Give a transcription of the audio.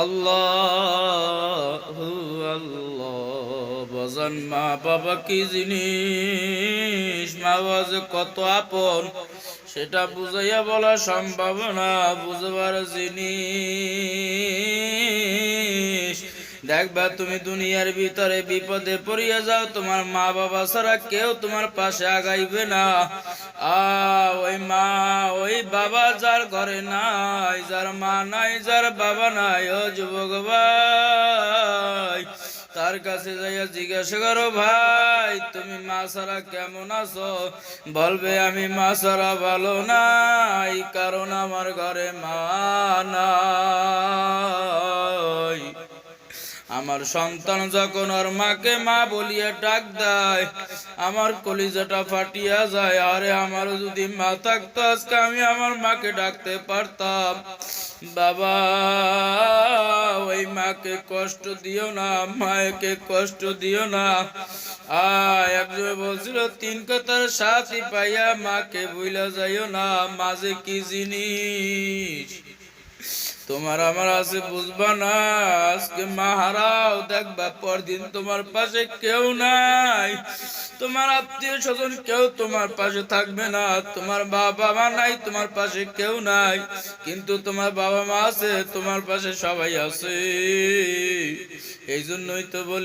আল্লাহু আল্লাহ। বাজান, মা বাবা কি জিনিস, মা বাবা যে কত আপন সেটা বুঝাইয়া বলা সম্ভব না, বুঝবার জিনিস। দেখবা তুমি দুনিয়ার ভিতরে বিপদে পড়িয়া যাও, তোমার মা বাবা ছাড়া কেউ তোমার পাশে আগাইবে না। ওই মা ওই বাবা যার ঘরে নাই, যার মা নাই, যার বাবা নাই, ও যুবক ভাই, তার কাছে যাইয়া জিজ্ঞাসা করো, ভাই তুমি মা ছাড়া কেমন আছো? বলবে আমি মা ছাড়া ভালো নাই, কারণ আমার ঘরে মা নাই। আমার সন্তান যখন ওর মাকে মা বলিয়া ডাক দেয়, আমার কলিজাটা ফাটিয়া যায়। আরে আমারও যদি মা থাকতো, আজকে আমি আমার মাকে ডাকতে পারতাম। বাবা, ওই মাকে কষ্ট দিও না, মাকে কষ্ট দিও না। একজন বলছিল, তিন কথার সাথী পাইয়া মাকে ভুলা যাইও না। মাঝে কি জিনিস তোমার আমার আছে বুঝবা না। আজকে মা হারাও, দেখবা পরদিন তোমার পাশে কেউ নাই, তোমার আত্মীয় স্বজন কেউ তোমার পাশে থাকবে না। তোমার বাবা মা নাই, তোমার পাশে কেউ নাই, কিন্তু তোমার বাবা মা আছে, তোমার পাশে সবাই আছে। এই জন্যই তো বলি